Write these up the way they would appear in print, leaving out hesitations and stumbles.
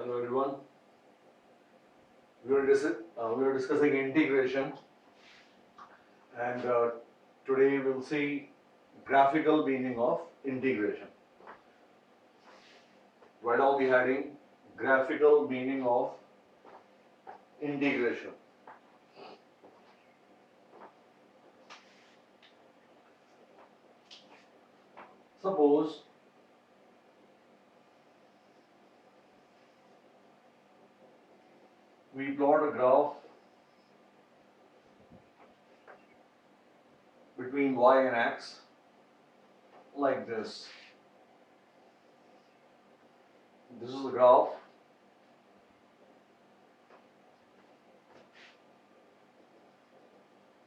Hello everyone. We were discussing integration, and today we'll see graphical meaning of integration. Write down the heading: graphical meaning of integration. Suppose we plot a graph between y and x like this. This is the graph.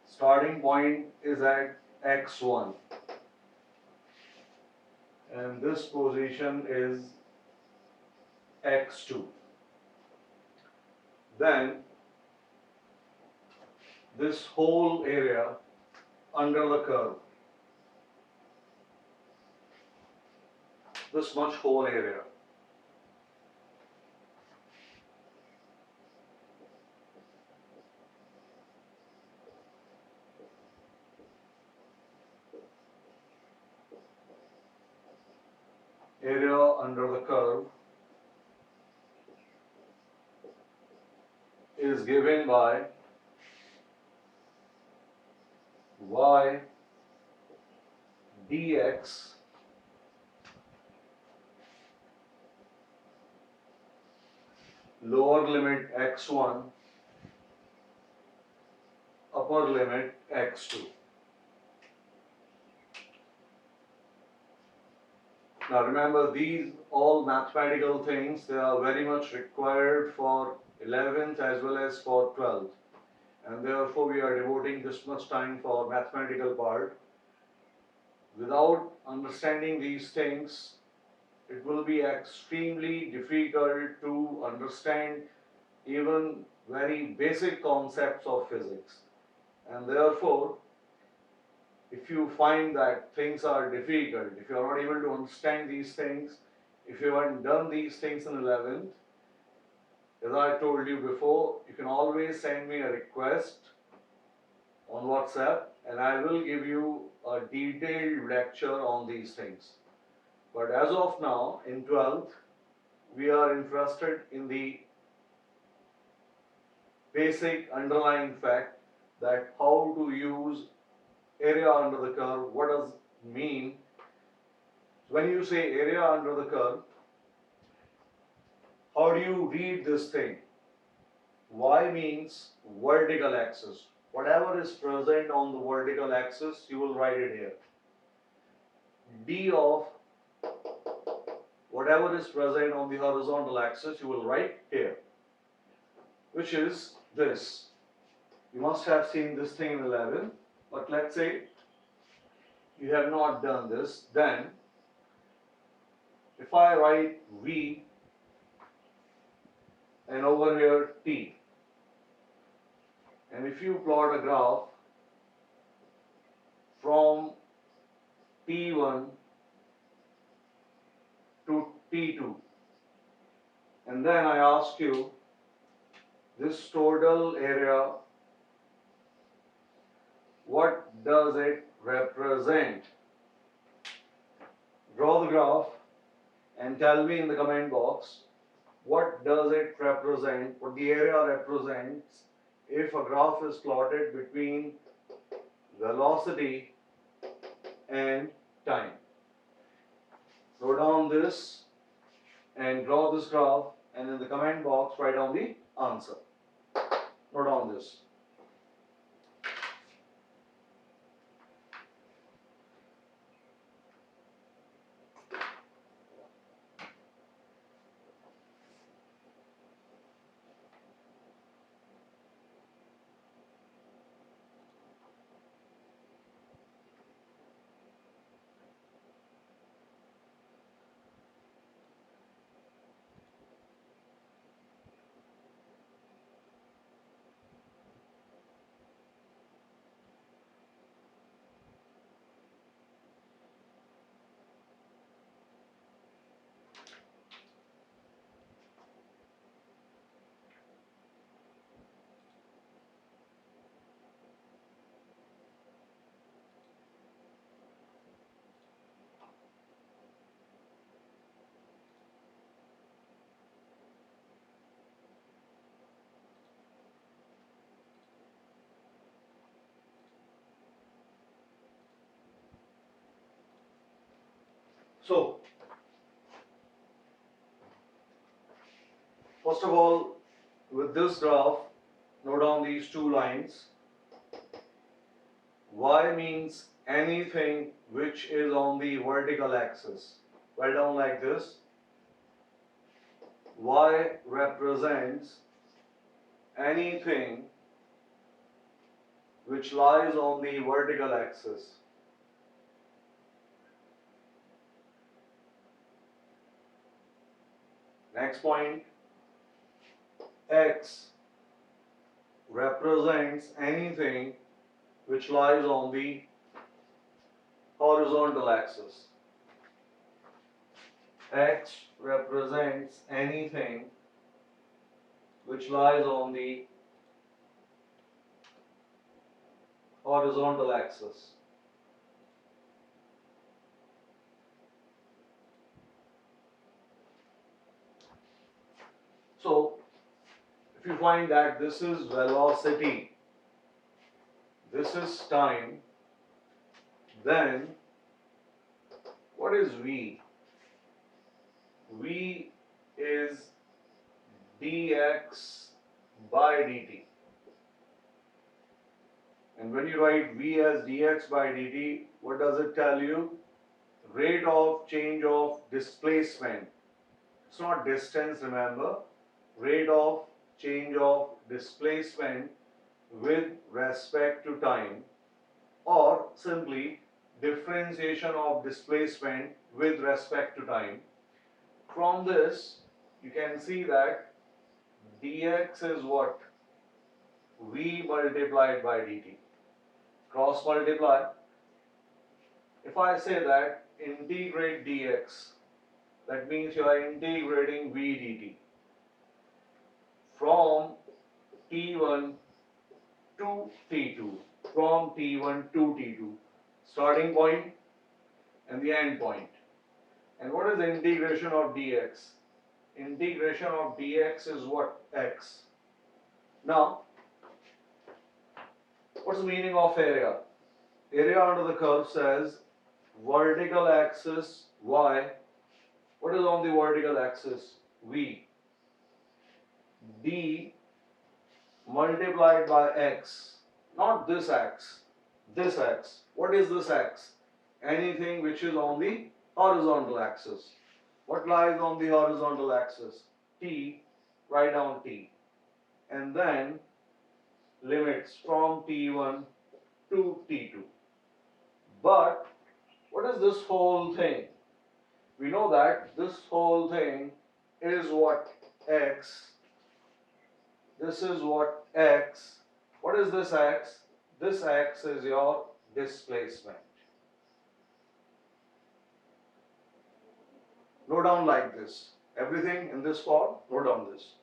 Starting point is at x1 and this position is x2. Then this whole area under the curve, this much whole area, under the curve is given by y dx lower limit x1 upper limit x2. Now remember, these all mathematical things, they are very much required for 11th as well as for 12th, and therefore we are devoting this much time for mathematical part. Without understanding these things, it will be extremely difficult to understand even very basic concepts of physics. And therefore, if you find that things are difficult, if you are not able to understand these things, if you haven't done these things in 11th, as I told you before, you can always send me a request on WhatsApp and I will give you a detailed lecture on these things. But as of now, in 12th, we are interested in the basic underlying fact that how to use area under the curve. What does it mean? When you say area under the curve, how do you read this thing? Y means vertical axis. Whatever is present on the vertical axis, you will write it here. D of whatever is present on the horizontal axis, you will write here, which is this. You must have seen this thing in 11, but let's say you have not done this. Then if I write V and over here T, and if you plot a graph from T1 to T2, and then I ask you this total area, what does it represent? Draw the graph and tell me in the comment box what does it represent, what the area represents if a graph is plotted between velocity and time. Note down this and draw this graph, and in the comment box write down the answer. Note down this. So, first of all, with this graph, note down these two lines. Y means anything which is on the vertical axis. Write down like this. Y represents anything which lies on the vertical axis. Next point, X represents anything which lies on the horizontal axis. X represents anything which lies on the horizontal axis. So, if you find that this is velocity, this is time, then what is V? V is dx by dt. And when you write V as dx by dt, what does it tell you? Rate of change of displacement. It's not distance, remember. Rate of change of displacement with respect to time, or simply differentiation of displacement with respect to time. From this, you can see that dx is what? V multiplied by dt. Cross multiply. If I say that integrate dx, that means you are integrating v dt from t1 to t2, from t1 to t2, starting point and the end point. And what is the integration of dx? Integration of dx is what? X. Now, what's the meaning of area? Area under the curve says vertical axis y. What is on the vertical axis? V. D multiplied by x. Not this x. This x. What is this x? Anything which is on the horizontal axis. What lies on the horizontal axis? T. Write down T. And then limits from T1 to T2. But what is this whole thing? We know that this whole thing is what? X. This is what? X. What is this X? This X is your displacement. Note down like this. Everything in this form, note down this.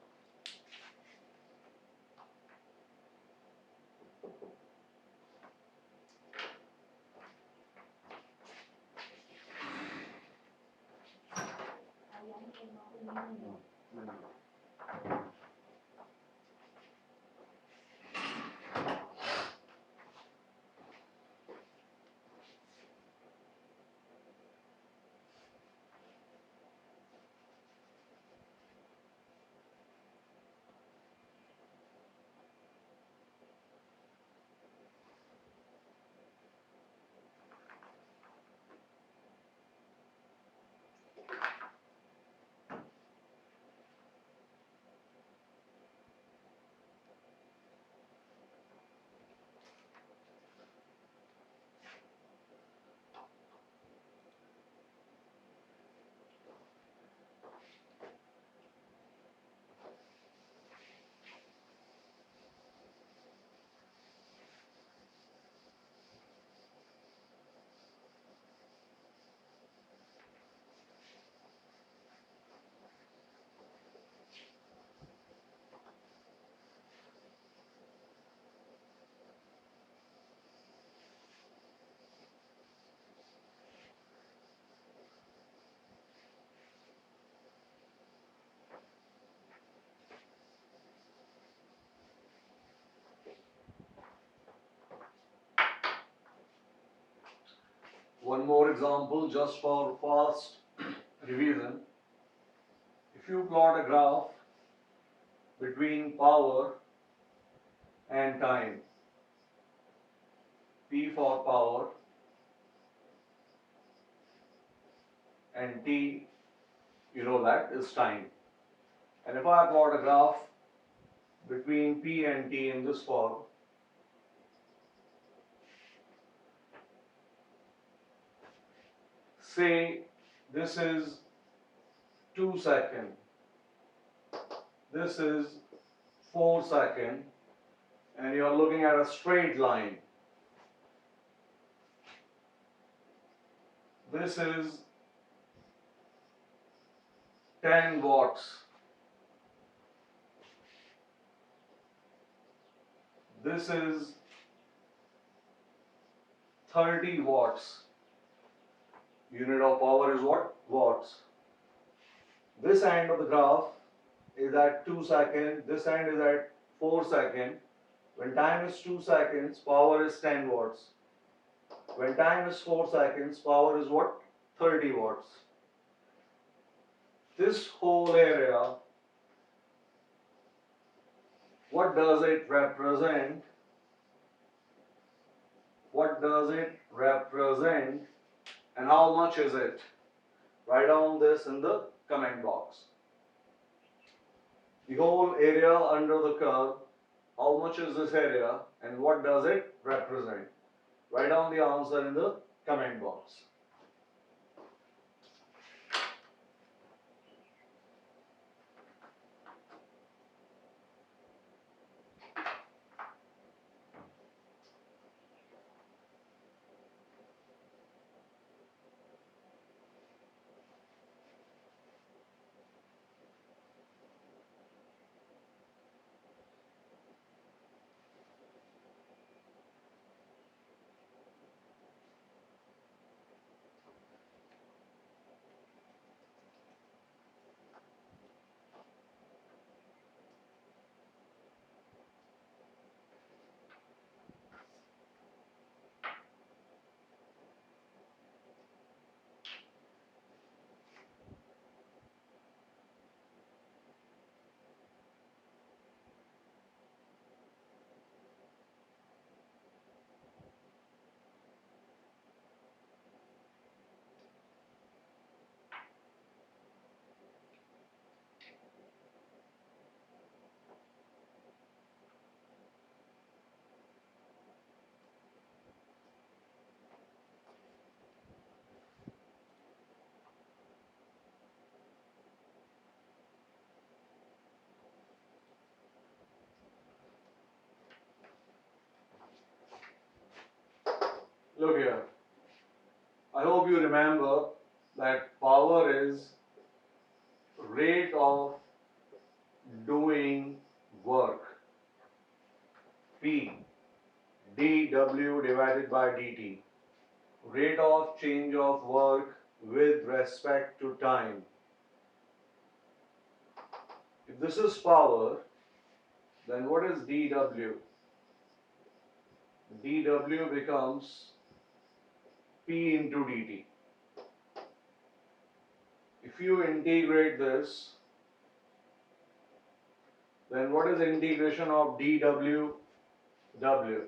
One more example just for fast revision. If you plot a graph between power and time, P for power and T, you know that is time. And if I plot a graph between P and T in this form, say this is 2 seconds, this is 4 seconds, and you are looking at a straight line. This is 10 watts. This is 30 watts. Unit of power is what? Watts. This end of the graph is at 2 seconds. This end is at 4 seconds. When time is 2 seconds, power is 10 watts. When time is 4 seconds, power is what? 30 watts. This whole area, what does it represent? What does it represent? And how much is it? Write down this in the comment box. The whole area under the curve, how much is this area and what does it represent? Write down the answer in the comment box. Look here. I hope you remember that power is rate of doing work. P dW divided by dt. Rate of change of work with respect to time. If this is power, then what is dW? dW becomes P into dt. If you integrate this, then what is integration of dW? W.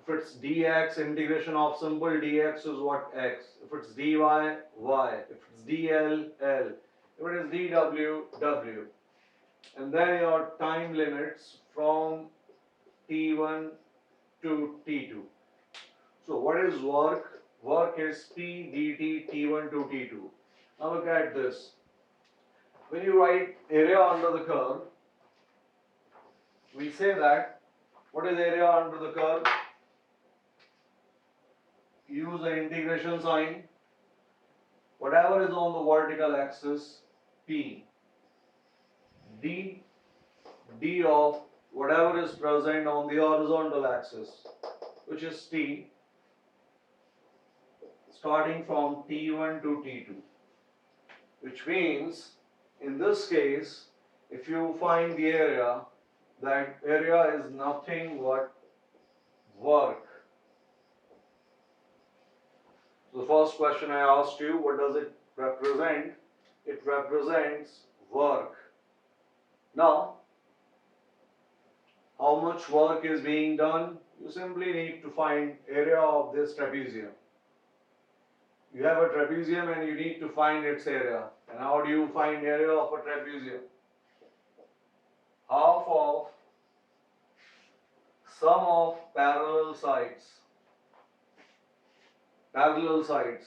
If it's dx, integration of simple dx is what? X. If it's dy, y. If it's dl, l. If it is dw, w. And then your time limits from t1 to t2. So what is work? Work is p dt t1 to t2. Now look at this. When you write area under the curve, we say that what is area under the curve? Use the integration sign. Whatever is on the vertical axis, P, D of whatever is present on the horizontal axis, which is T, starting from T1 to T2. Which means, in this case, if you find the area, that area is nothing but work. The first question I asked you, what does it represent? It represents work. Now, how much work is being done? You simply need to find area of this trapezium. You have a trapezium and you need to find its area. And how do you find area of a trapezium? Half of sum of parallel sides. Parallel sides.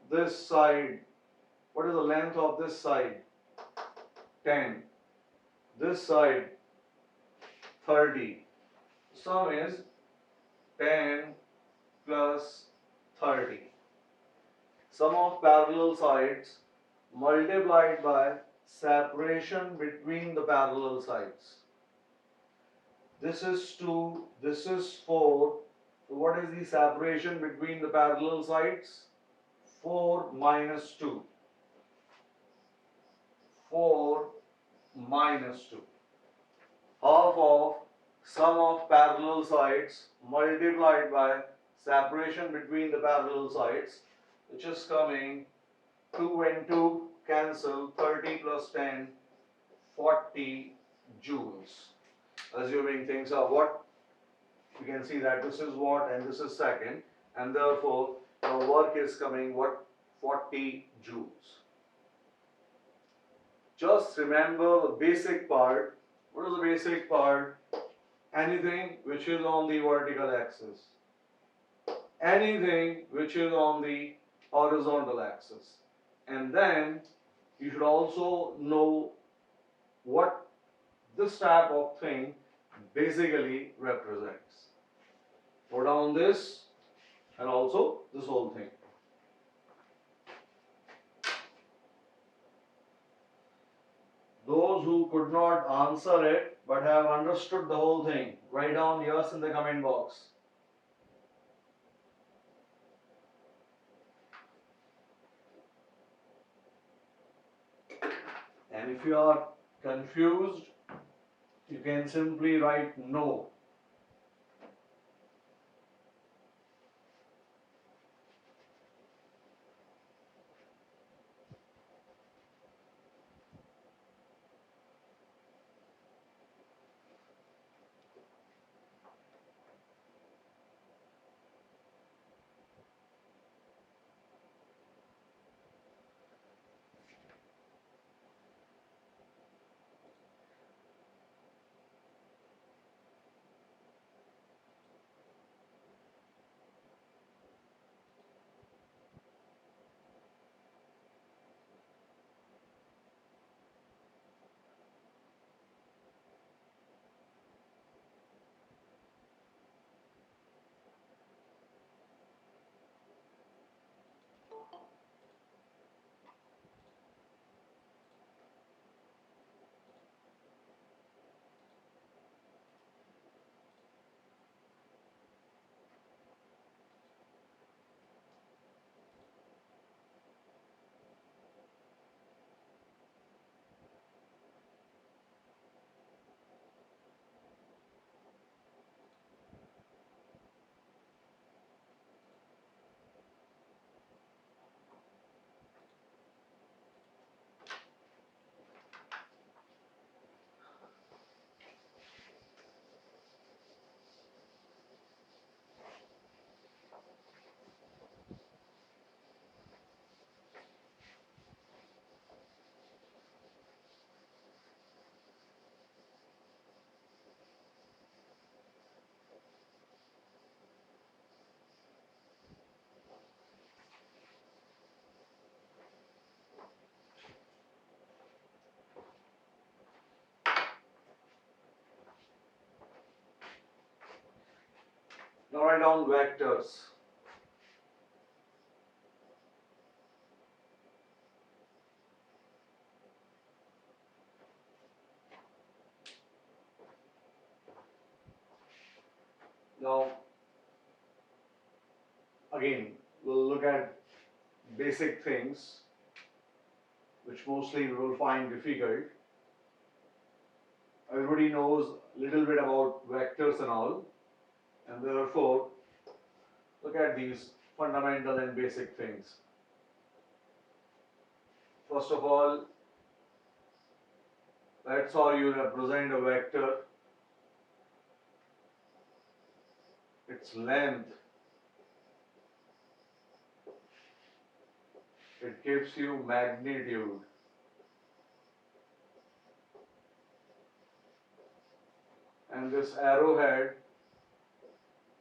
This side, what is the length of this side? 10. This side, 30. Sum is 10 plus 30. Sum of parallel sides multiplied by separation between the parallel sides. This is 2, this is 4. So what is the separation between the parallel sides? 4 minus 2. 4 minus 2. Half of sum of parallel sides multiplied by separation between the parallel sides, which is coming 2 and 2 cancel, 30 plus 10, 40 joules. Assuming things are what? You can see that this is watt and this is second, and therefore the work is coming what? 40 joules. Just remember the basic part. What is the basic part? Anything which is on the vertical axis. Anything which is on the horizontal axis. And then you should also know what this type of thing basically represents. Put down this and also this whole thing. Those who could not answer it but have understood the whole thing, write down yes in the comment box. And if you are confused, you can simply write no. Now write down vectors. Now, again, we'll look at basic things which mostly we will find difficult. Everybody knows a little bit about vectors and all, and therefore, look at these fundamental and basic things. First of all, that's how you represent a vector. Its length, it gives you magnitude. And this arrowhead,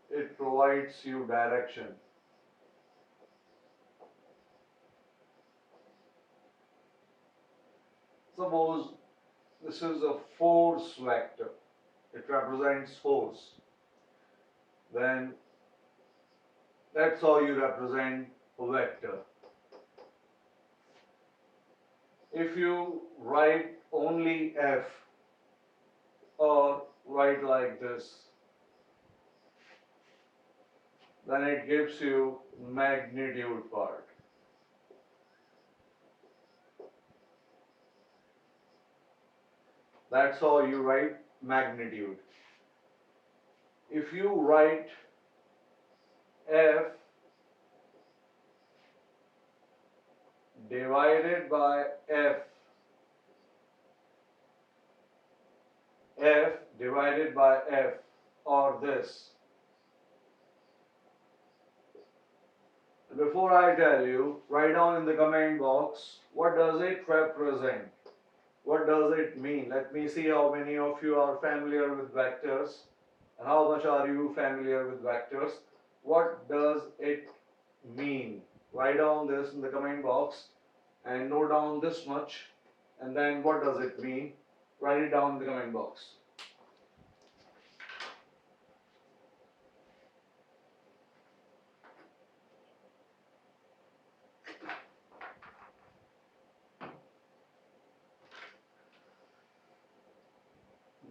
it provides you direction. Suppose this is a force vector. It represents force. Then that's how you represent a vector. If you write only F or write like this, then it gives you magnitude part. That's how you write magnitude. If you write F divided by F, F divided by F, or this. Before I tell you, write down in the comment box, what does it represent? What does it mean? Let me see how many of you are familiar with vectors and how much are you familiar with vectors. What does it mean? Write down this in the comment box and note down this much, and then what does it mean? Write it down in the comment box.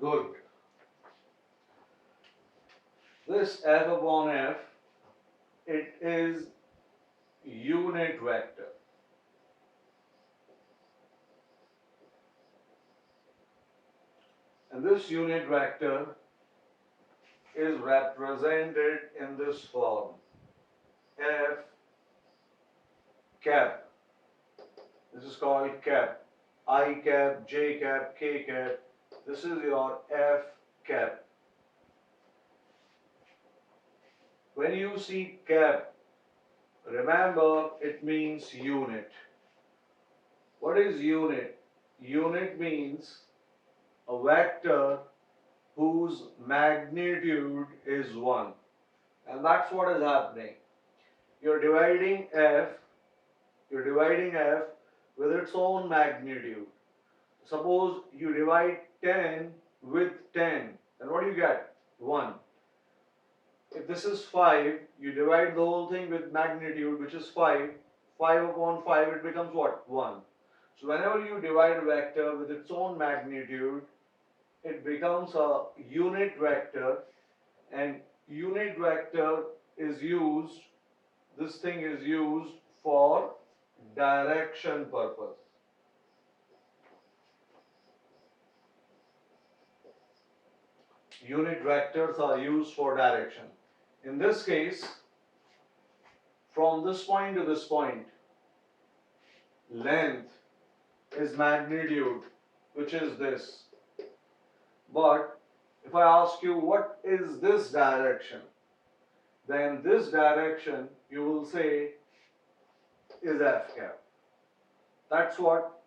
Good. This f upon f, it is unit vector. And this unit vector is represented in this form. F cap. This is called cap. I cap, J cap, K cap. This is your F cap. When you see cap, remember it means unit. What is unit? Unit means a vector whose magnitude is 1. And that's what is happening. You're dividing f with its own magnitude. Suppose you divide 10 with 10, then what do you get? 1. If this is 5, you divide the whole thing with magnitude, which is 5. 5 upon 5, it becomes what? 1. So whenever you divide a vector with its own magnitude, it becomes a unit vector, and unit vector is used, this thing is used for direction purpose. Unit vectors are used for direction. In this case, from this point to this point, length is magnitude, which is this. But if I ask you what is this direction, then this direction you will say is f cap. That's what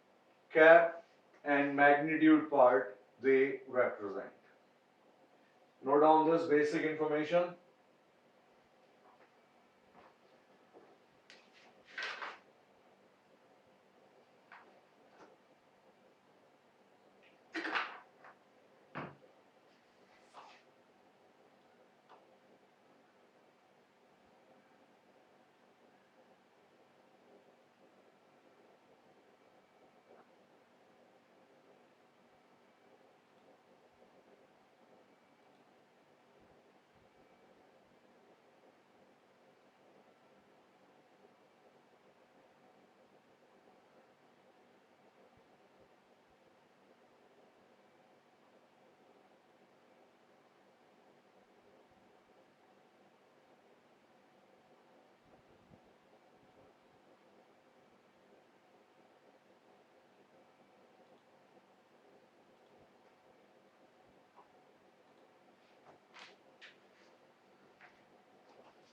cap and magnitude part they represent. Note down this basic information.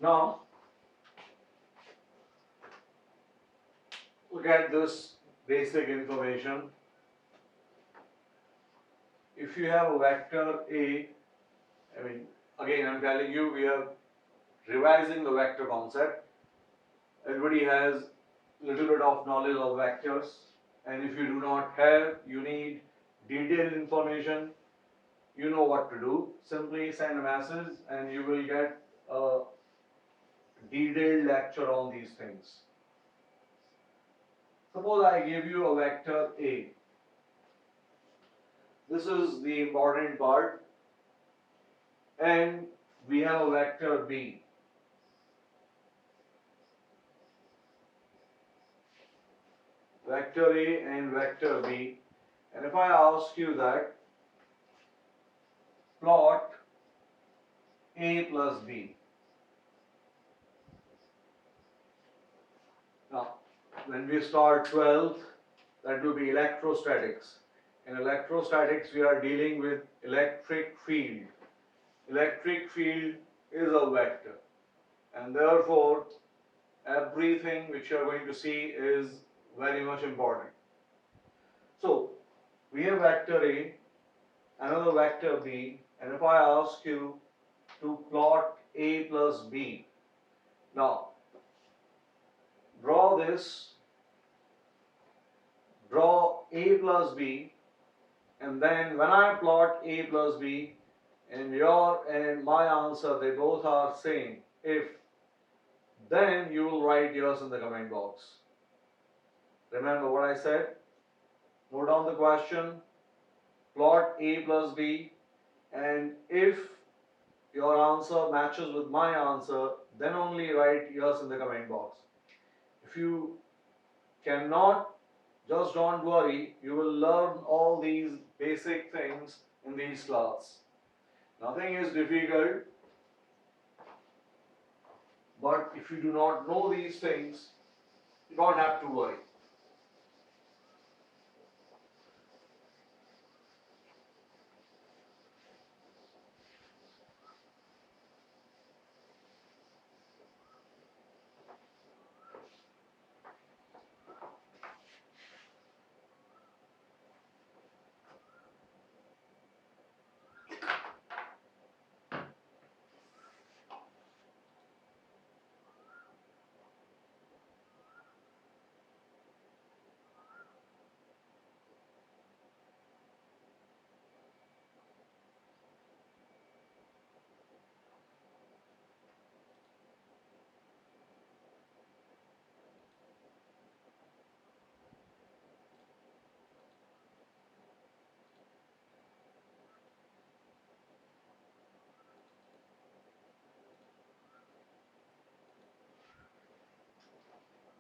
Now, look at this basic information. If you have a vector A, again I'm telling you, we are revising the vector concept. Everybody has little bit of knowledge of vectors, and if you do not have, you need detailed information, you know what to do. Simply send a message and you will get a detailed lecture on these things. Suppose I give you a vector A. This is the important part. And we have a vector B. Vector A and vector B. And if I ask you that, plot A plus B. Now, when we start 12th, that will be electrostatics. In electrostatics, we are dealing with electric field. Electric field is a vector, and therefore everything which you are going to see is very much important. So, we have vector A, another vector B, and if I ask you to plot A plus B, now draw A plus B, and then when I plot A plus B, and your and my answer, they both are same, if, then you will write yours in the comment box. Remember what I said? Note down the question, plot A plus B, and if your answer matches with my answer, then only write yours in the comment box. If you cannot, just don't worry, you will learn all these basic things in these class. Nothing is difficult, but if you do not know these things, you don't have to worry.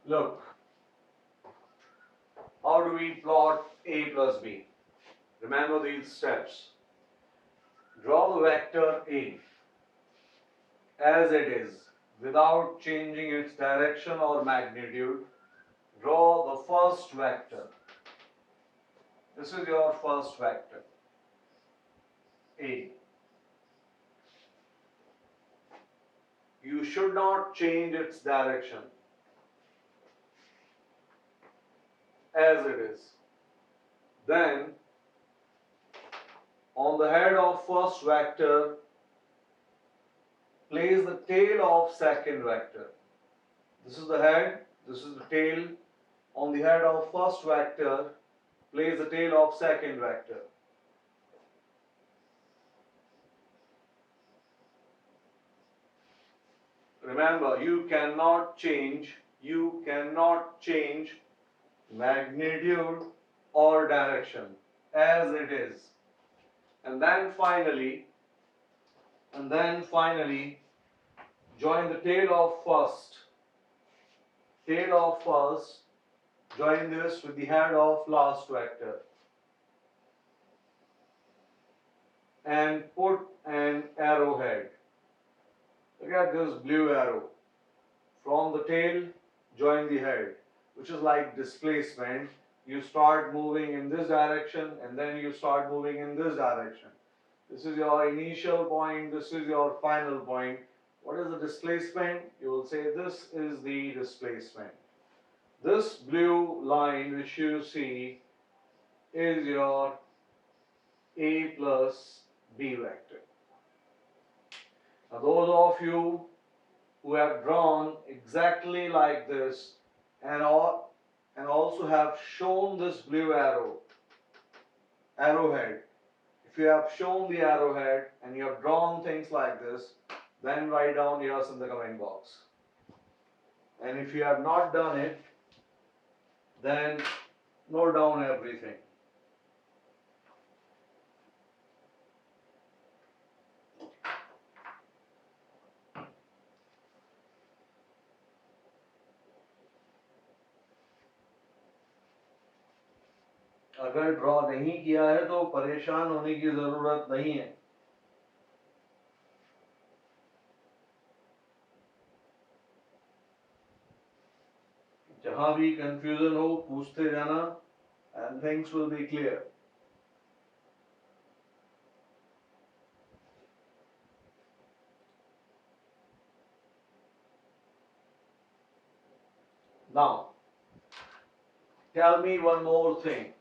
Look, how do we plot A plus B? Remember these steps. Draw the vector A as it is without changing its direction or magnitude. Draw the first vector. This is your first vector, A. You should not change its direction as it is. Then, on the head of first vector, place the tail of second vector. This is the head, this is the tail. On the head of first vector, place the tail of second vector. Remember, you cannot change magnitude or direction as it is. And then finally, join the tail of first. Join this with the head of last vector. And put an arrowhead. Look at this blue arrow. From the tail, join the head, which is like displacement. You start moving in this direction and then you start moving in this direction. This is your initial point, this is your final point. What is the displacement? You will say this is the displacement. This blue line which you see is your A plus B vector. Now those of you who have drawn exactly like this and also have shown this blue arrowhead. If you have shown the arrowhead and you have drawn things like this, then write down yours in the comment box. And if you have not done it, then note down everything. अगर draw नहीं किया है तो परेशान होने की जरूरत नहीं है. जहां भी कंफ्यूजन हो पूछते जाना and things will be clear. Now, tell me one more thing.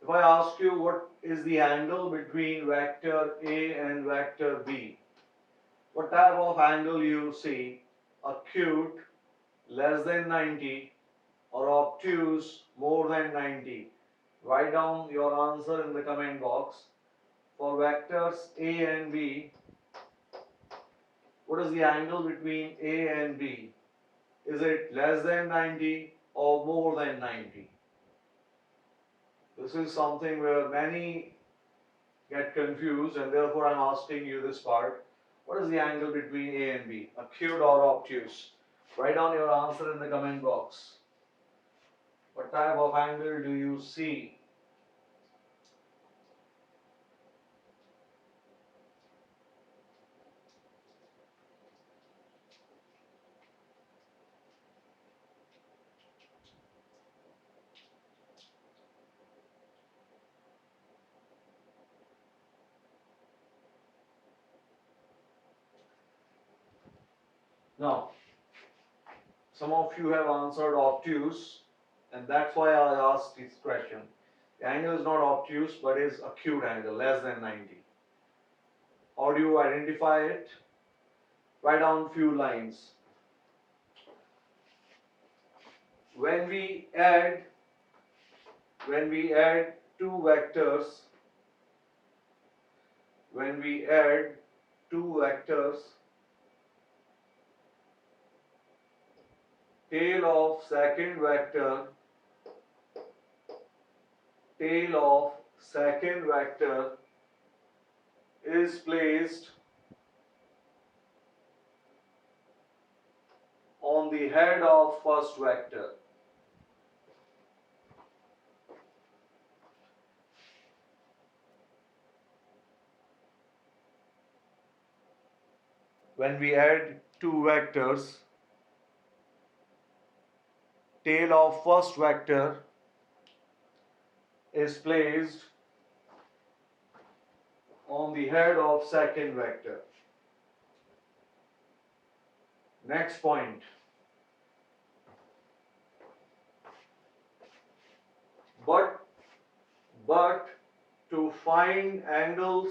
If I ask you what is the angle between vector A and vector B, what type of angle you see? Acute, less than 90, or obtuse, more than 90? Write down your answer in the comment box. For vectors A and B, what is the angle between A and B? Is it less than 90 or more than 90? This is something where many get confused, and therefore I'm asking you this part. What is the angle between A and B? Acute or obtuse? Write down your answer in the comment box. What type of angle do you see? Now, some of you have answered obtuse, and that's why I asked this question. The angle is not obtuse, but is acute angle, less than 90. How do you identify it? Write down few lines. When we add two vectors, tail of second vector is placed on the head of first vector. When we add two vectors, tail of first vector is placed on the head of second vector. Next point. But to find angle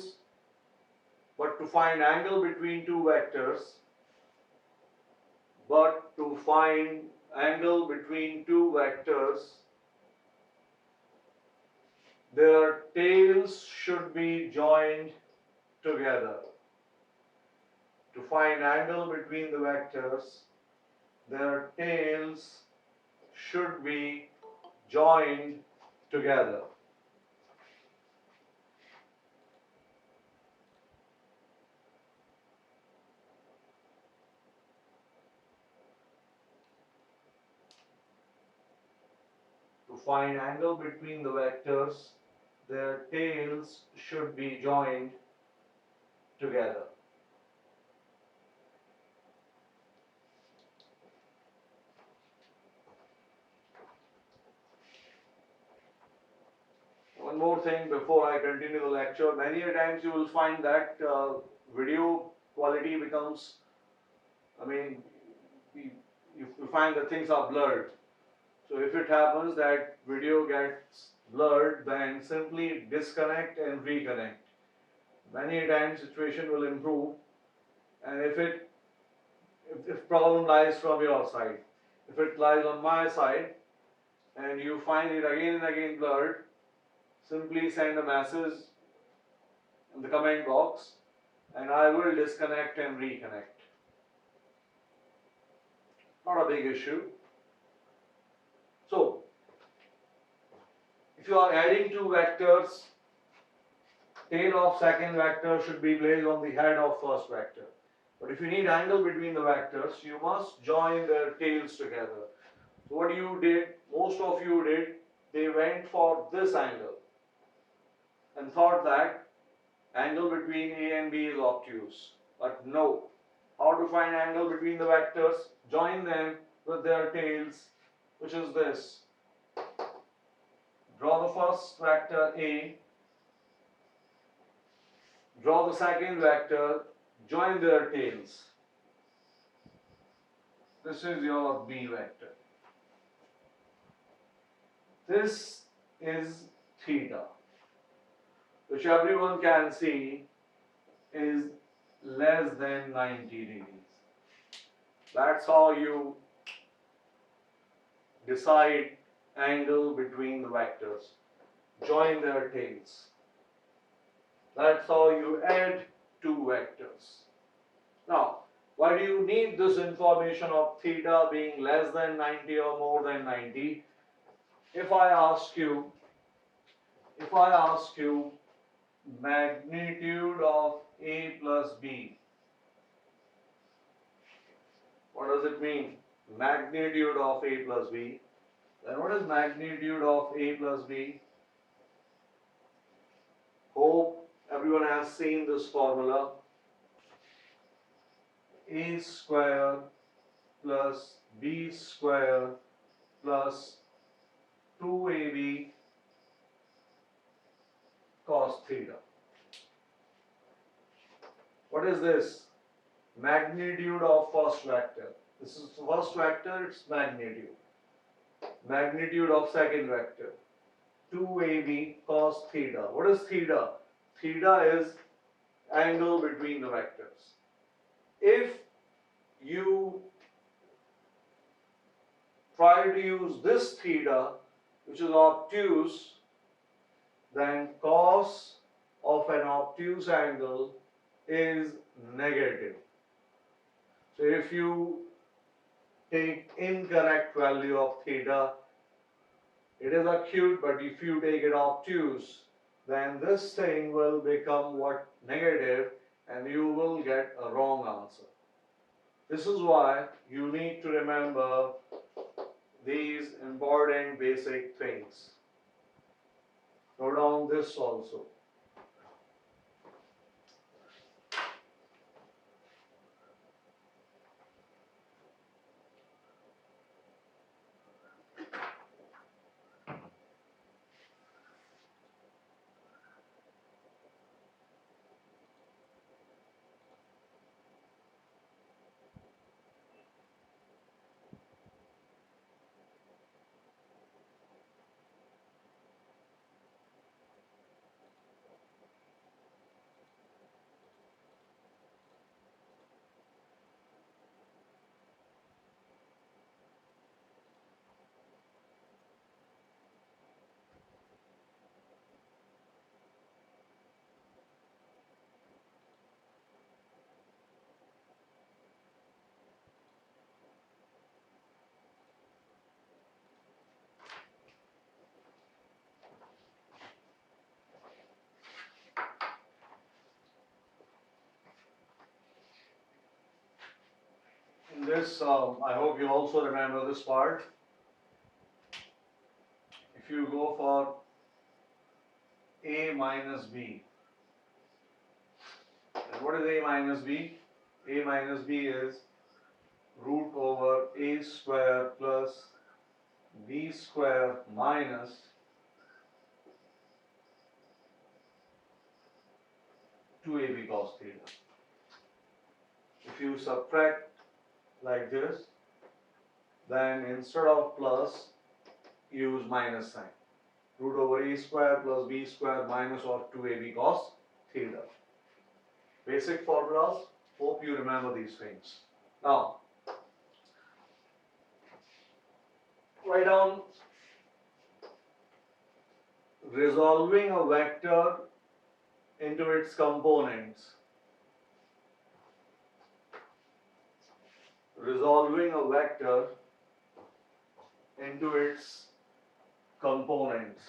between two vectors, their tails should be joined together. To find angle between the vectors, their tails should be joined together. To find angle between the vectors, their tails should be joined together. One more thing before I continue the lecture. Many a times you will find that video quality becomes, I mean, you, you find that things are blurred. So if it happens that video gets blurred, then simply disconnect and reconnect. Many a times situation will improve, and if problem lies from your side, if it lies on my side, and you find it again and again blurred, simply send a message in the comment box and I will disconnect and reconnect. Not a big issue. So, if you are adding two vectors, tail of second vector should be placed on the head of first vector. But if you need angle between the vectors, you must join their tails together. So what you did, most of you did, they went for this angle and thought that angle between A and B is obtuse. But no. How to find angle between the vectors? Join them with their tails, which is this. Draw the first vector A, draw the second vector, join their tails. This is your B vector. This is theta, which everyone can see is less than 90 degrees. That's how you decide angle between the vectors. Join their tails. That's how you add two vectors. Now, why do you need this information of theta being less than 90 or more than 90? If I ask you magnitude of A plus B, what does it mean? Magnitude of A plus B. Then what is magnitude of A plus B? Hope everyone has seen this formula. A square plus B square plus 2AB cos theta. What is this? Magnitude of first vector. This is the first vector, its magnitude. Magnitude of second vector. 2AB cos theta. What is theta? Theta is angle between the vectors. If you try to use this theta, which is obtuse, then cos of an obtuse angle is negative. So if you take incorrect value of theta, it is acute, but if you take it obtuse, then this thing will become what? Negative, and you will get a wrong answer. This is why you need to remember these important basic things. Note down this also. In this, I hope you also remember this part. If you go for A minus B, and what is A minus B? A minus B is root over A square plus B square minus 2ab cos theta. If you subtract like this, then instead of plus, use minus sign. Root over a square plus b square minus of 2ab cos theta. Basic formulas, hope you remember these things. Now, write down resolving a vector into its components. Resolving a vector into its components.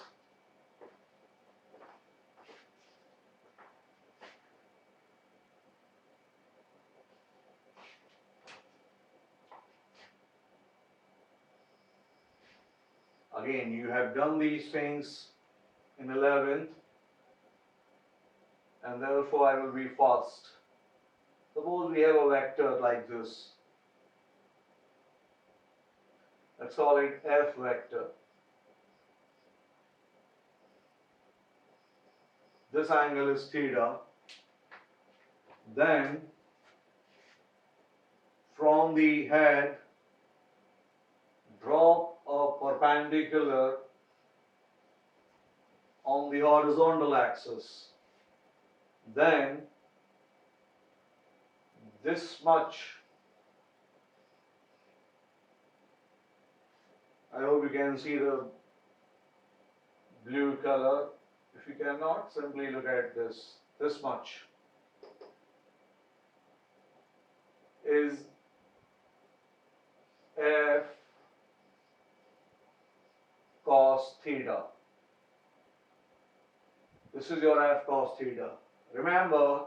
Again, you have done these things in 11th, and therefore I will be fast. Suppose we have a vector like this. Let's call it f vector. This angle is theta. Then from the head, drop a perpendicular on the horizontal axis. Then this much, I hope you can see the blue color. If you cannot, simply look at this much is f cos theta. This is your f cos theta. Remember,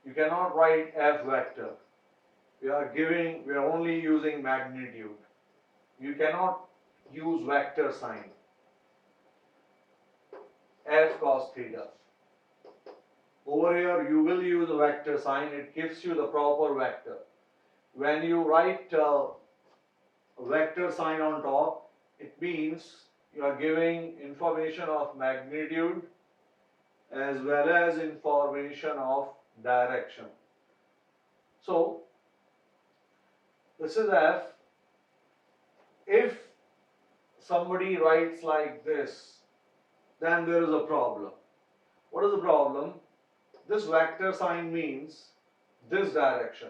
you cannot write f vector. We are only using magnitude. You cannot use vector sign. F cos theta. Over here, you will use a vector sign. It gives you the proper vector. When you write a vector sign on top, it means you are giving information of magnitude as well as information of direction. So, this is f. If somebody writes like this, then there is a problem. What is the problem? This vector sign means this direction,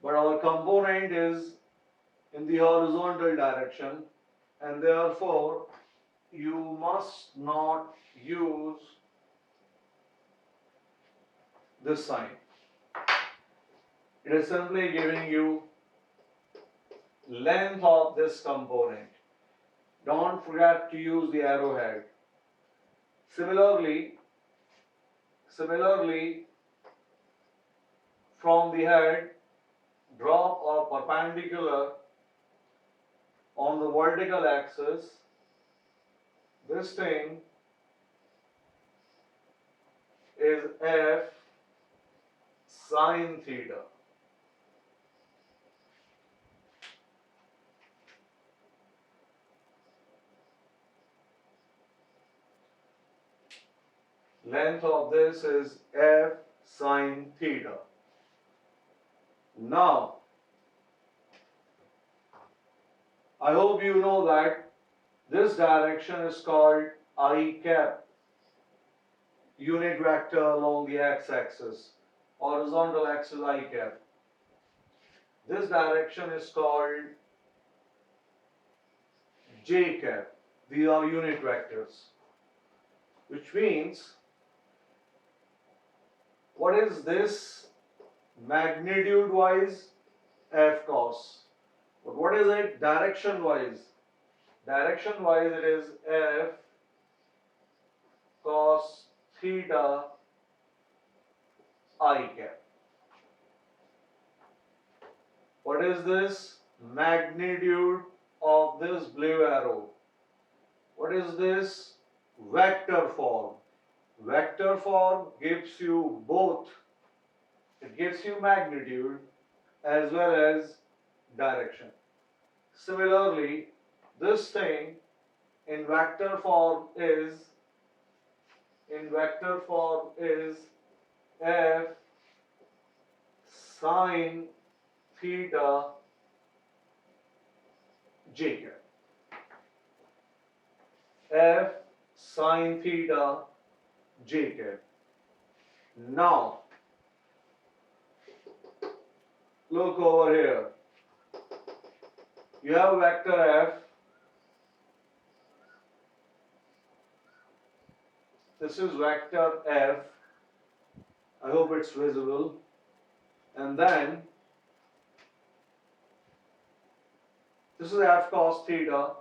but our component is in the horizontal direction, and therefore you must not use this sign. It is simply giving you length of this component. Don't forget to use the arrowhead. Similarly, from the head, drop a perpendicular on the vertical axis. This thing is f sine theta. Length of this is f sine theta. Now, I hope you know that this direction is called I cap, unit vector along the x-axis, horizontal axis I cap. This direction is called j cap. These are unit vectors, which means, what is this magnitude wise? F cos. But what is it direction wise? Direction wise it is f cos theta I cap. What is this magnitude of this blue arrow? What is this vector form? Vector form gives you both. It gives you magnitude as well as direction. Similarly, this thing in vector form is f sine theta j cap. F sine theta j cap. Now, look over here. You have vector f. This is vector f. I hope it's visible. And then, this is f cos theta.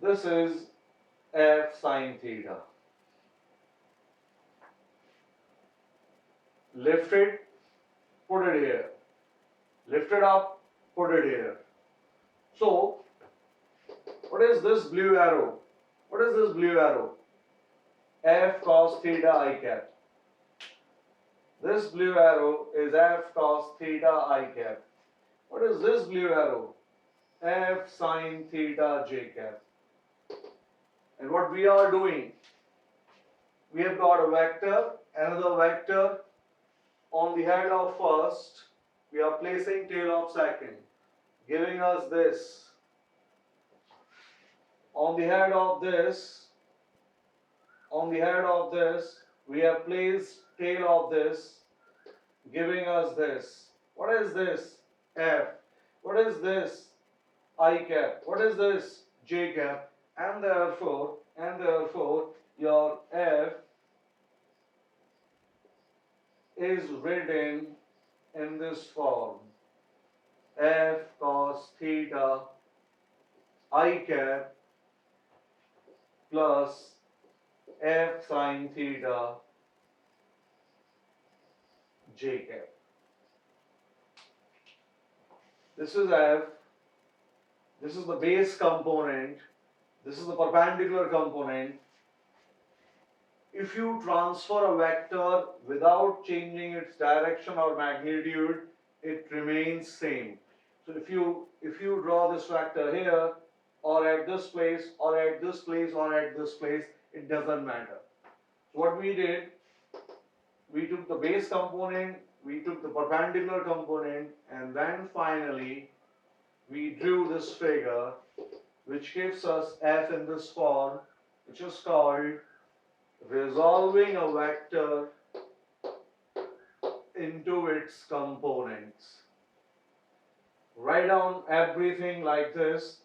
This is f sine theta. Lift it, put it here. Lift it up, put it here. So, what is this blue arrow? What is this blue arrow? F cos theta I cap. This blue arrow is f cos theta I cap. What is this blue arrow? F sine theta j cap. And what we are doing, we have got a vector, another vector. On the head of first, we are placing tail of second, giving us this. On the head of this, we have placed tail of this, giving us this. What is this? F. What is this? I cap. What is this? J cap. And therefore, your F is written in this form. F cos theta I cap plus F sine theta j cap. This is F. This is the base component. This is the perpendicular component. If you transfer a vector without changing its direction or magnitude, it remains same. So if you draw this vector here, or at this place, or at this place, or at this place, it doesn't matter. So what we did, we took the base component, we took the perpendicular component, and then finally we drew this figure which gives us f in this form, which is called resolving a vector into its components. Write down everything like this,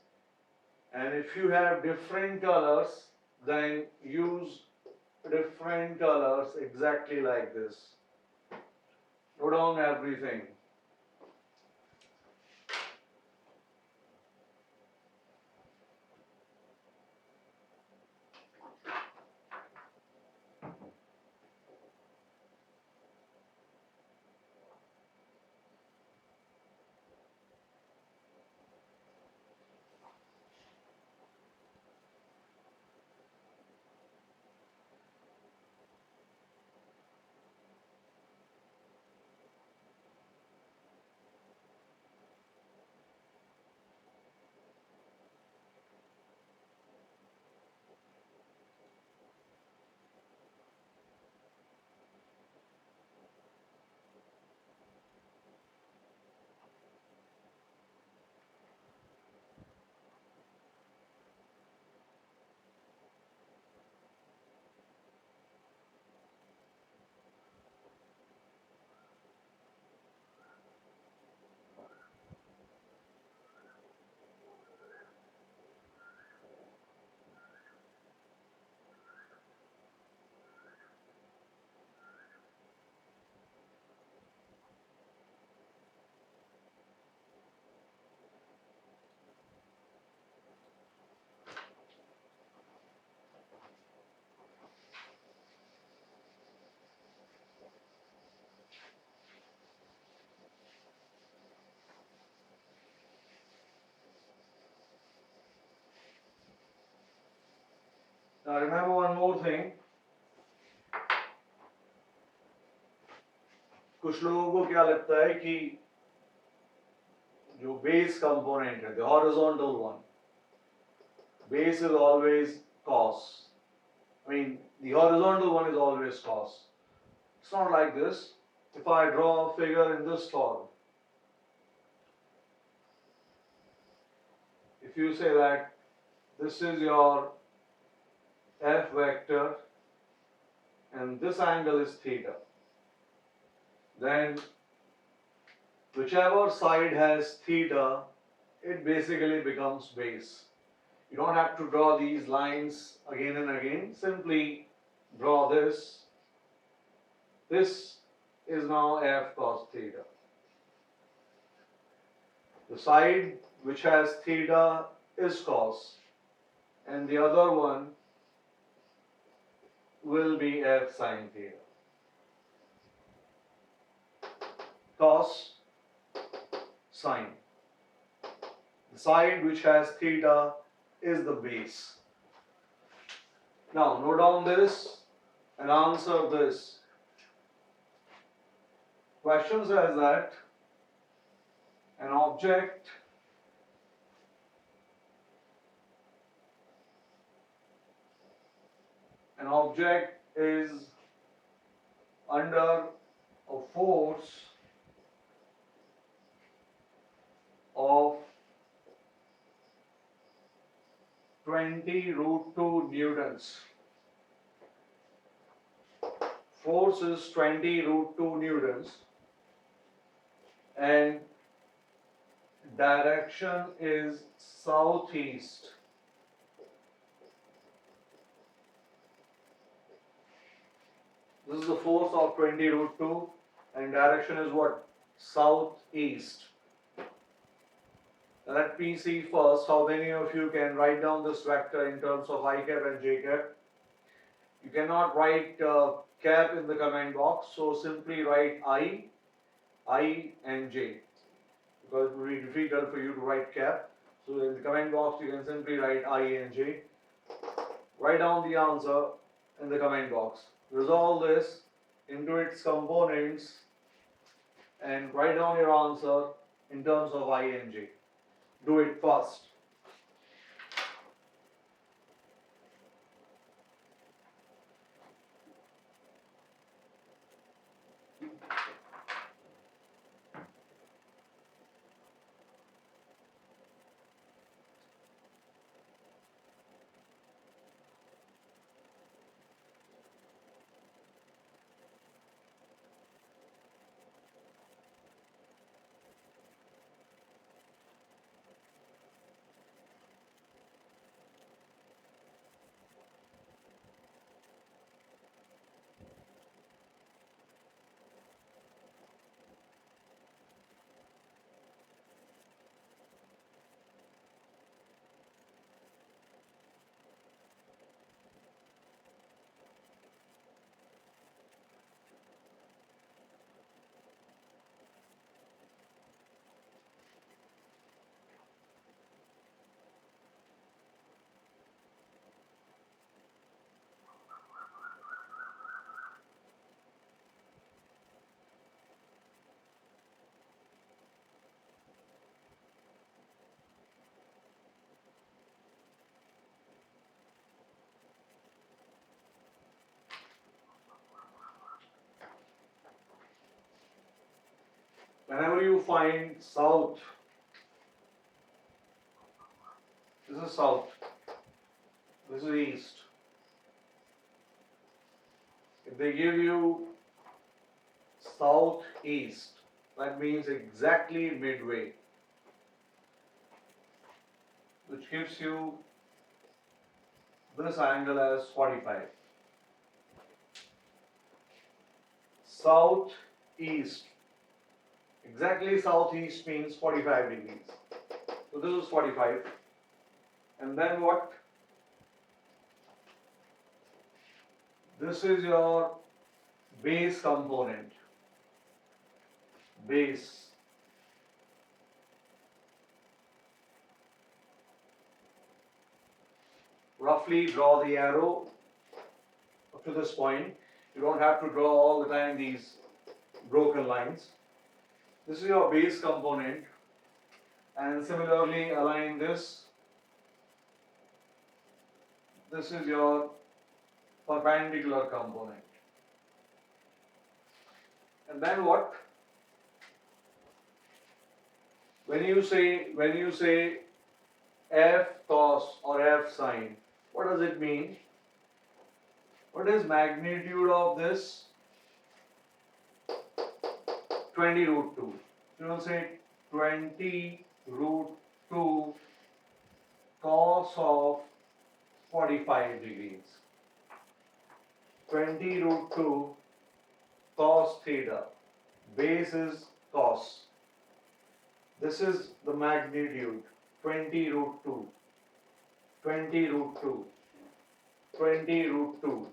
and if you have different colors, then use different colors exactly like this. Note down everything. Now remember one more thing. कुछ लोगों को क्या लगता है कि जो base component है, the horizontal one, base is always cos. I mean, the horizontal one is always cos. It's not like this. If I draw a figure in this form, if you say that this is your f vector and this angle is theta, then whichever side has theta, it basically becomes base. You don't have to draw these lines again and again. Simply draw this. This is now f cos theta. The side which has theta is cos, and the other one will be f sin theta. Cos, sine. The side which has theta is the base. Now note down this and answer this. Question says that an object is under a force of 20 root 2 newtons. Force is 20 root 2 newtons and direction is southeast. This is the force of 20 root 2 and direction is what? Southeast. Let me see first how many of you can write down this vector in terms of I cap and j cap. You cannot write cap in the comment box, so simply write I and j, because it will be difficult for you to write cap. So in the comment box you can simply write I and j. Write down the answer in the comment box. Resolve this into its components and write down your answer in terms of I and j. Do it fast. Whenever you find south, this is south, this is east. If they give you southeast, that means exactly midway, which gives you this angle as 45. Southeast, exactly southeast means 45 degrees. So this is 45. And then what? This is your base component. Base. Roughly draw the arrow up to this point. You don't have to draw all the time these broken lines. This is your base component, and similarly align this. This is your perpendicular component. And then what? When you say f cos or f sine, what does it mean? What is magnitude of this? 20 root 2. You will say 20 root 2 cos of 45 degrees. 20 root 2 cos theta. Base is cos. This is the magnitude. 20 root 2. 20 root 2. 20 root 2.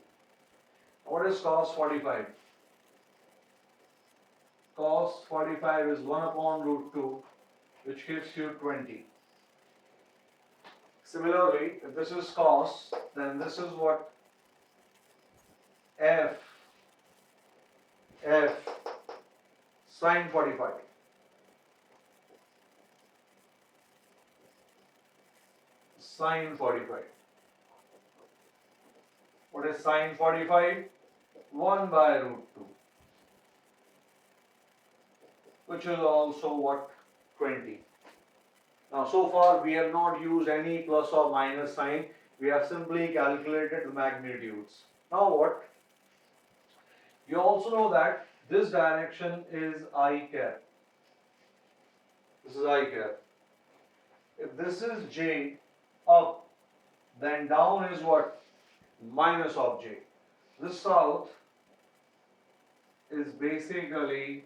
What is cos 45? Cos 45 is 1 upon root 2, which gives you 20. Similarly, if this is cos, then this is what f sine 45. Sine 45. What is sine 45? 1 by root 2, which is also what? 20. Now, so far we have not used any plus or minus sign. We have simply calculated the magnitudes. Now what? You also know that this direction is I cap. This is I cap. If this is j up, then down is what? Minus of j. This south is basically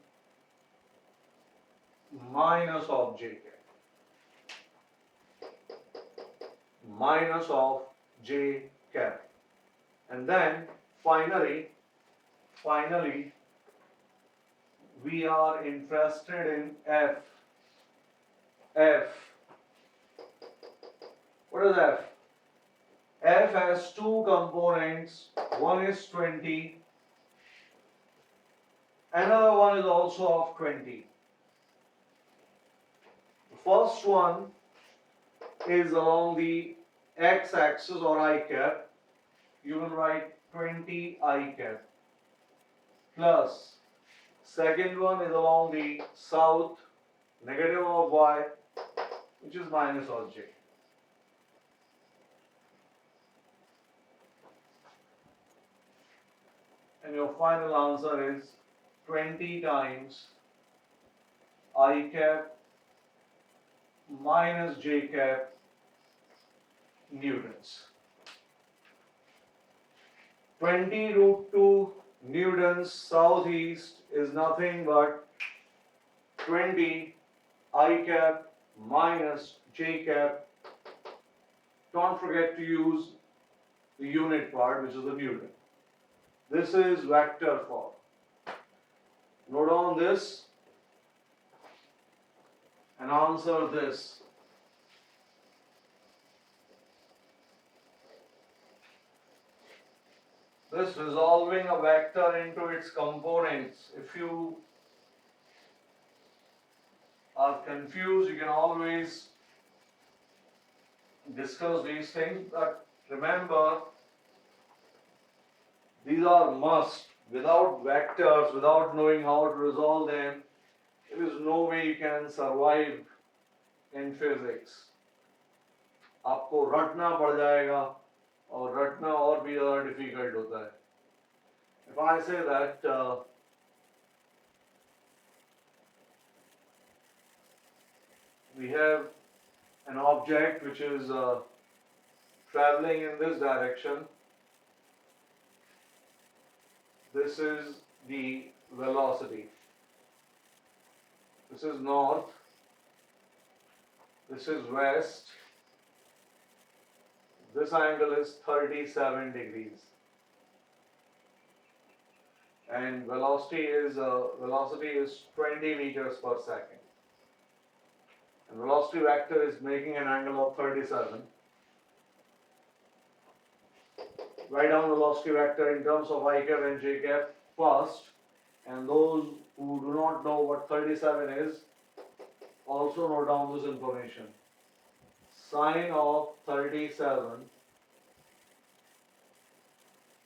minus of j cap. Minus of j cap. And then finally, we are interested in f. What is f? F has two components. One is 20. Another one is also of 20. The first one is along the x-axis or I cap. You will write 20 I cap plus. Second one is along the south, negative of y, which is minus of j. And your final answer is 20 times I cap minus j cap newtons. 20 root 2 newtons southeast is nothing but 20 I cap minus j cap. Don't forget to use the unit part, which is the newton. This is vector form. Note on this and answer this. This resolving a vector into its components. If you are confused, you can always discuss these things, but remember, these are must. Without vectors, without knowing how to resolve them, there is no way you can survive in physics. आपको रटना पड़ जाएगा और रटना और भी ज़्यादा difficult होता है. If I say that we have an object which is traveling in this direction, this is the velocity. This is north, this is west, this angle is 37 degrees. And velocity is 20 meters per second. And velocity vector is making an angle of 37. Write down the velocity vector in terms of I cap and j cap first, and those who do not know what 37 is, also note down this information. Sine of 37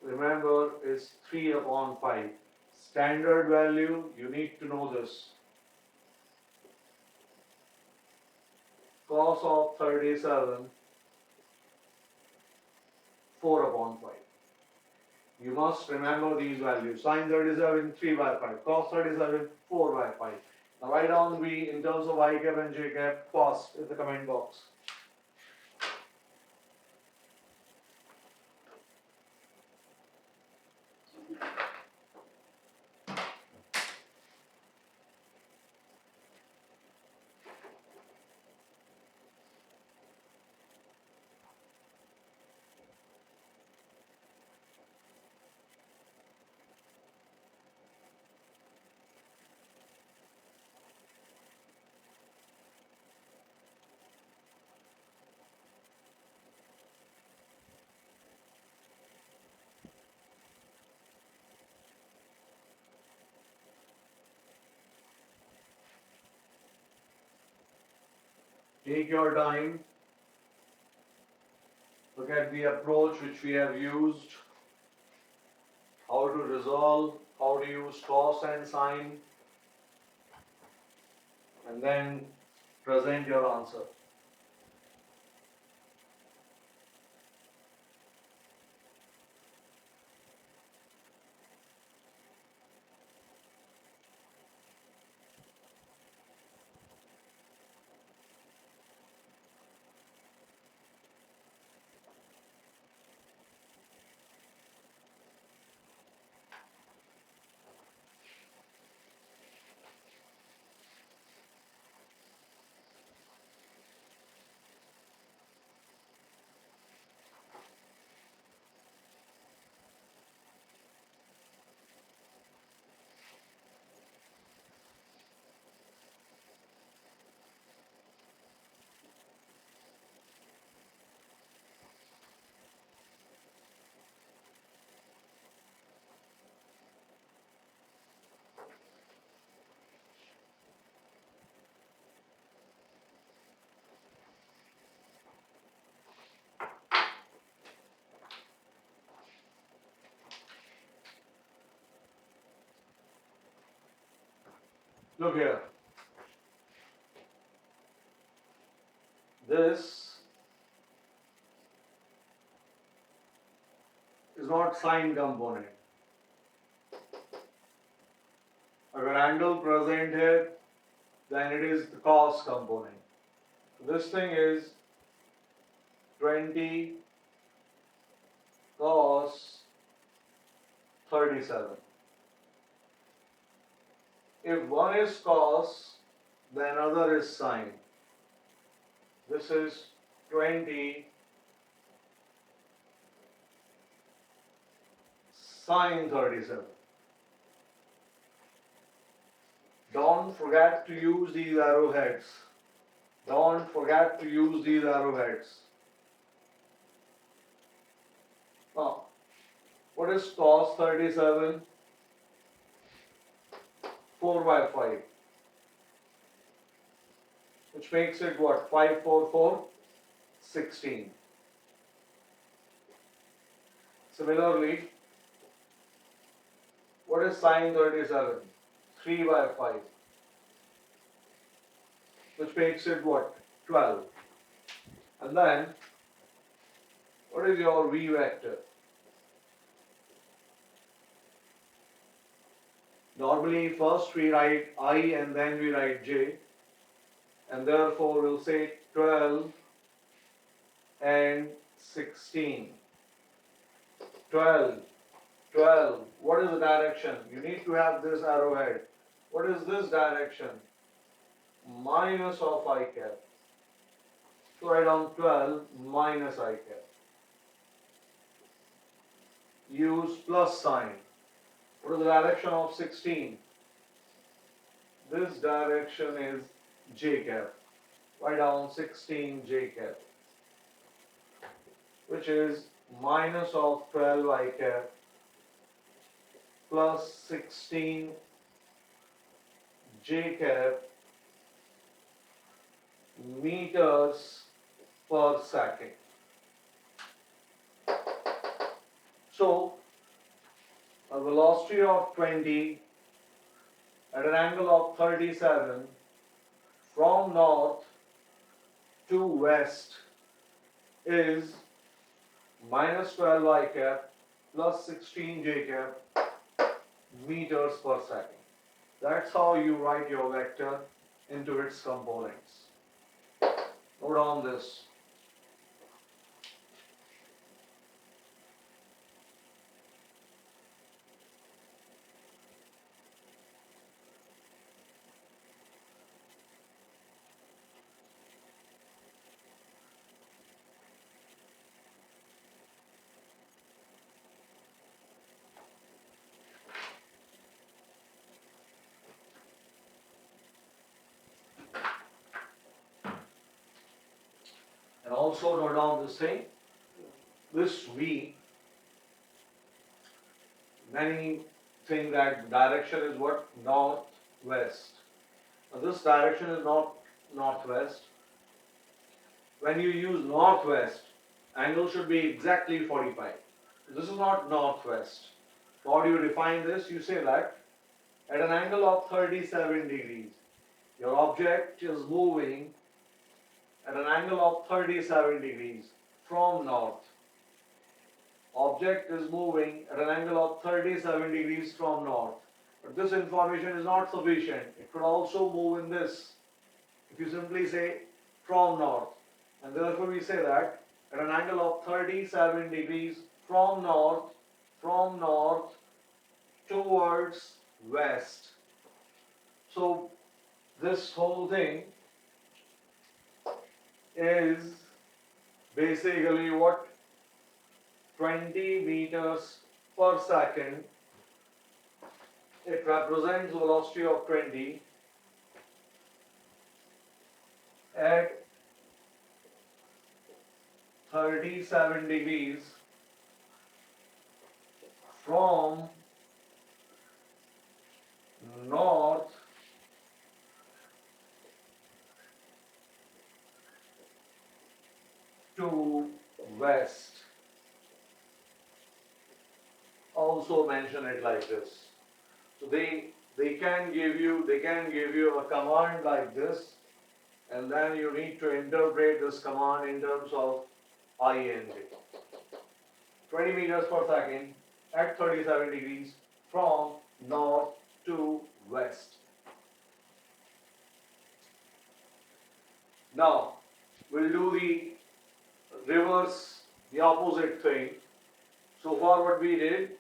remember, is 3 upon 5. Standard value, you need to know this. Cos of 37, 4 upon 5. You must remember these values. Sin 37, 3 by 5. Cos 37, 4 by 5. Now write down V in terms of I cap and J cap fast in the comment box. Take your time. Look at the approach which we have used. How to resolve, how to use cos and sine, and then present your answer. Look here. This is not sine component. Agar angle present here, then it is the cos component. This thing is 20 cos 37. If one is cos, the another is sine. This is 20 sine 37. Don't forget to use these arrowheads. Don't forget to use these arrowheads. Now, what is cos 37? 4 by 5. Which makes it what? 5, 4, 4, 16. Similarly, what is sine 37? 3 by 5. Which makes it what? 12. And then, what is your V vector? Normally, first we write I and then we write J. And therefore, we'll say 12 and 16. 12, 12. What is the direction? You need to have this arrowhead. What is this direction? Minus of I cap. So write down 12 minus I cap. Use plus sign. What is the direction of 16? This direction is J cap. Write down 16 J cap, which is minus of 12 I cap plus 16 J cap meters per second. So a velocity of 20 at an angle of 37 from north to west is minus 12 I cap plus 16 j cap meters per second. That's how you write your vector into its components. Note down this. And also note down this thing. This V, many think that direction is what? Northwest. Now this direction is not northwest. When you use northwest, angle should be exactly 45. This is not northwest. How do you define this? You say that at an angle of 37 degrees, your object is moving at an angle of 37 degrees from north. Object is moving at an angle of 37 degrees from north. But this information is not sufficient. It could also move in this. If you simply say from north, and therefore we say that at an angle of 37 degrees from north towards west. So this whole thing is basically what? 20 meters per second. It represents velocity of 20 at 37 degrees from north to west. Also mention it like this. So they can give you a command like this, and then you need to interpret this command in terms of INJ. 20 meters per second at 37 degrees from north to west. Now we'll do the reverse, the opposite thing. So far what we did,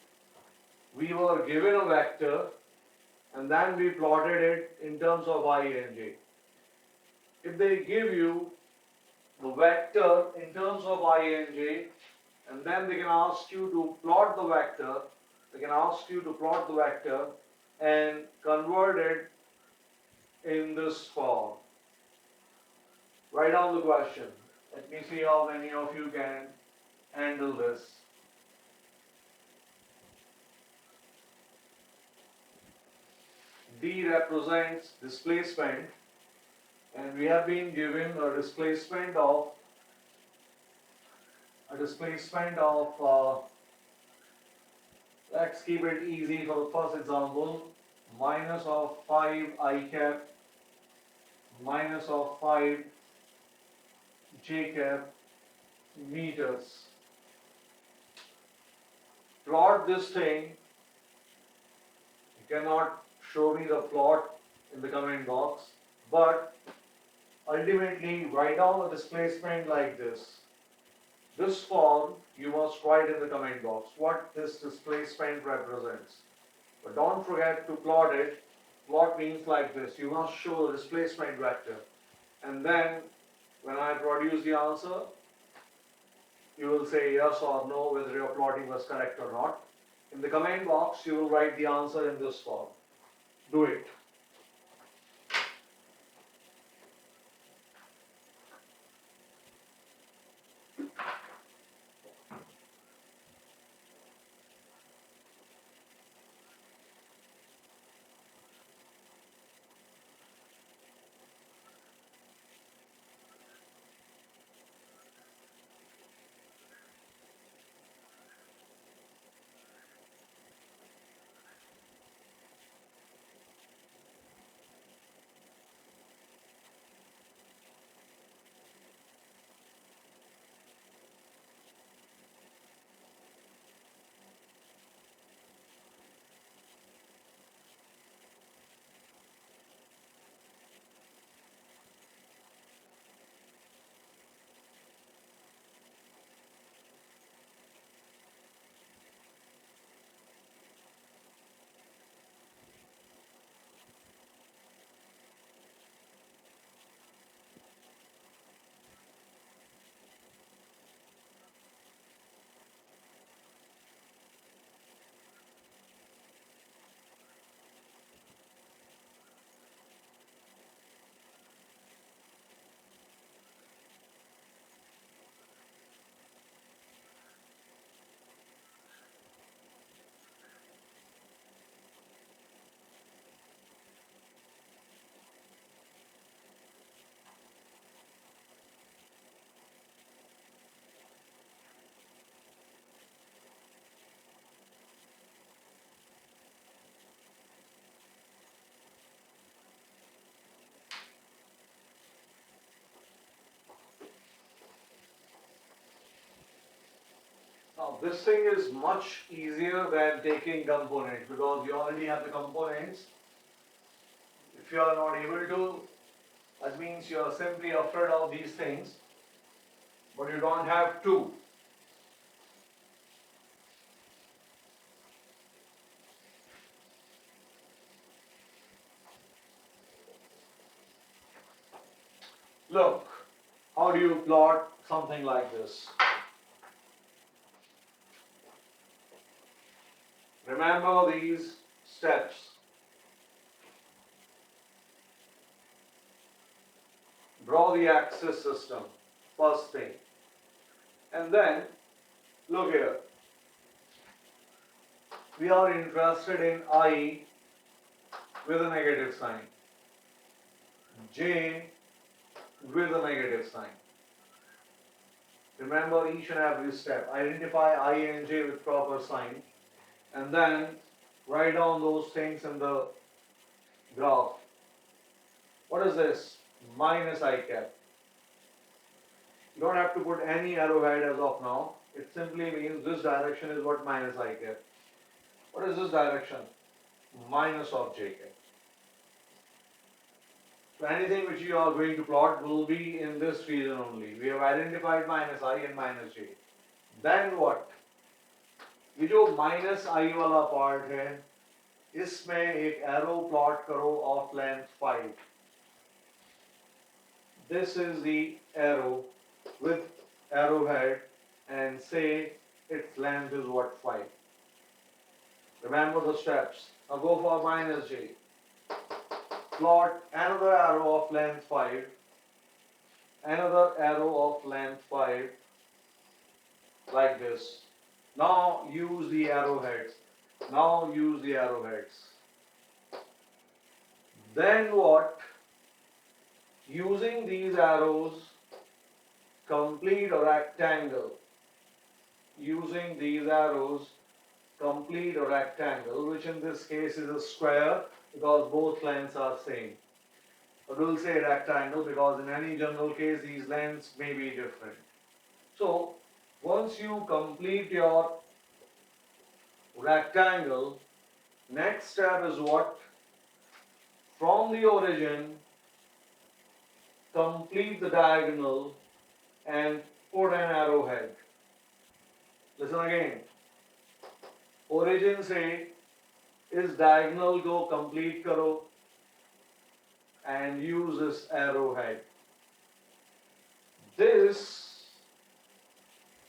we were given a vector and then we plotted it in terms of I and j. If they give you the vector in terms of I and j, and then they can ask you to plot the vector, and convert it in this form. Write down the question. Let me see how many of you can handle this. D represents displacement, and we have been given a displacement of let's keep it easy for the first example, minus of 5 I cap minus of 5 j cap meters. Plot this thing. You cannot show me the plot in the comment box, but ultimately write down the displacement like this. This form you must write in the comment box what this displacement represents. But don't forget to plot it. Plot means like this. You must show the displacement vector. And then when I produce the answer, you will say yes or no whether your plotting was correct or not. In the comment box, you will write the answer in this form. Do it. this thing is much easier than taking components because you already have the components. If you are not able to, that means you are simply afraid of these things, but you don't have to. Look, how do you plot something like this? Remember these steps. Draw the axis system, first thing. And then, look here. We are interested in I with a negative sign, J with a negative sign. Remember each and every step. Identify I and J with proper sign, and then write down those things in the graph. What is this? Minus I cap. You don't have to put any arrowhead as of now. It simply means this direction is what minus I cap. What is this direction? Minus of j cap. So anything which you are going to plot will be in this region only. We have identified minus I and minus j. Then what? ये जो minus I वाला part है, इसमें एक arrow plot करो of length 5. This is the arrow with arrowhead and say its length is what, 5. Remember the steps. Now go for minus j. Plot another arrow of length 5, another arrow of length 5 like this. Now use the arrowheads. Now use the arrowheads. Then what? Using these arrows, complete a rectangle. Using these arrows, complete a rectangle, which in this case is a square because both lengths are same. But we'll say rectangle because in any general case these lengths may be different. So once you complete your rectangle, next step is what? From the origin, complete the diagonal and put an arrowhead. Listen again. Origin से इस diagonal को complete करो and use this arrowhead. This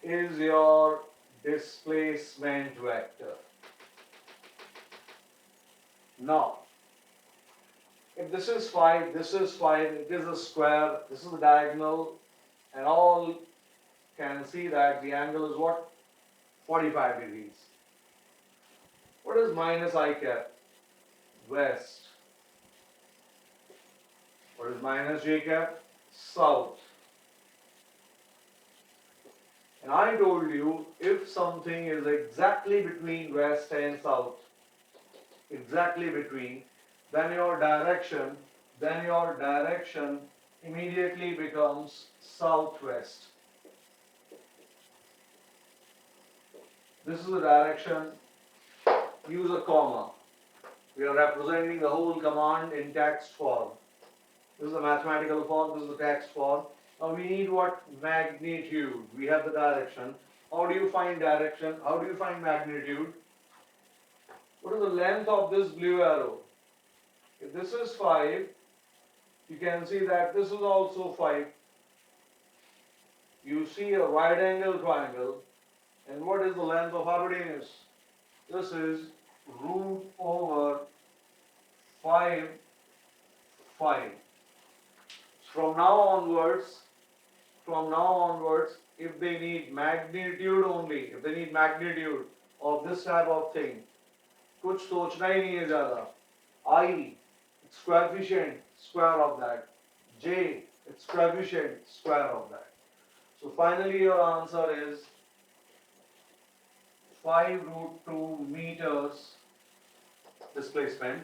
is your displacement vector. Now, if this is 5, this is 5, it is a square, this is the diagonal, and all can see that the angle is what? 45 degrees. What is minus I cap? West. What is minus j cap? South. And I told you, if something is exactly between west and south, exactly between, then your direction immediately becomes southwest. This is the direction. Use a comma. We are representing the whole command in text form. This is the mathematical form, this is the text form. Now we need what? Magnitude. We have the direction. How do you find direction? How do you find magnitude? What is the length of this blue arrow? If this is 5, you can see that this is also 5. You see a right angle triangle, and what is the length of hypotenuse? This is root over 5, 5. From now onwards, if they need magnitude only, if they need magnitude of this type of thing, कुछ सोचना ही नहीं है ज़्यादा. I, its coefficient, square of that. J, its coefficient, square of that. So finally your answer is 5 root 2 meters displacement,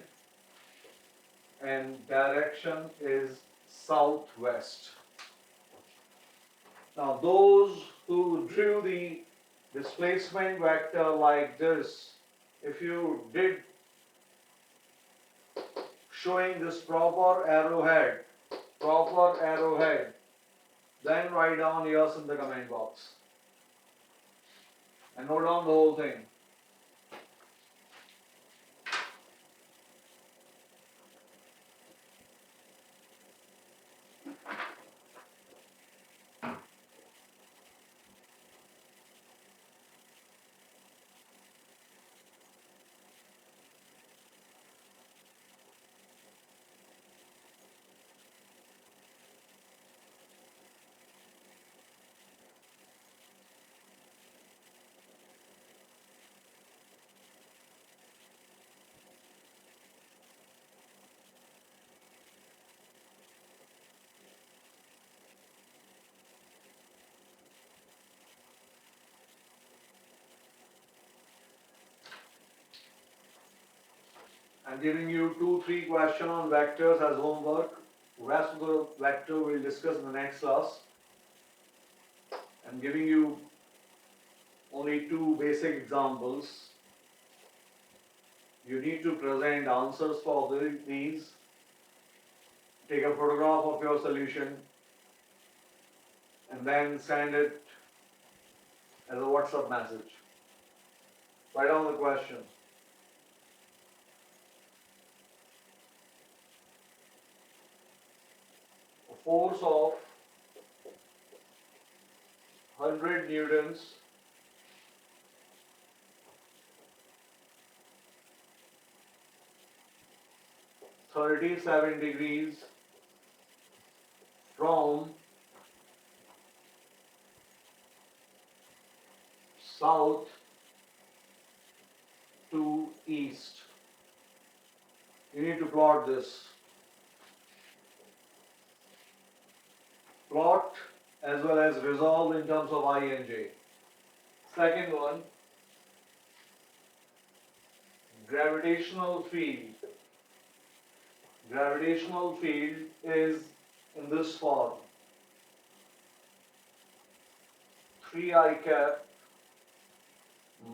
and direction is southwest. Now those who drew the displacement vector like this, if you did showing this proper arrowhead, then write down yes in the comment box and note down the whole thing. I'm giving you 2-3 questions on vectors as homework. Rest of the vector we'll discuss in the next class. I'm giving you only 2 basic examples. You need to present answers for these. Take a photograph of your solution and then send it as a WhatsApp message. Write down the question. A force of 100 newtons (37 degrees) from south to east. You need to plot this. Plot as well as resolve in terms of I and J. Second one, gravitational field. Gravitational field is in this form. 3I cap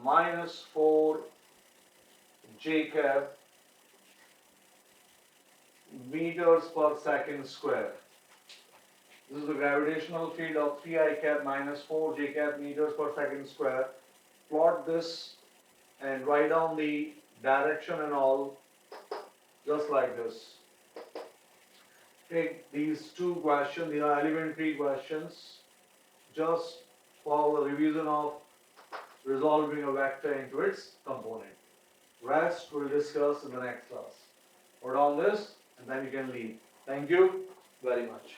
minus 4 J cap meters per second square. This is the gravitational field of 3I cap minus 4 J cap meters per second square. Plot this and write down the direction and all just like this. Take these 2 questions, these are elementary questions, just for the revision of resolving a vector into its component. Rest we'll discuss in the next class. Put on this and then you can leave. Thank you very much.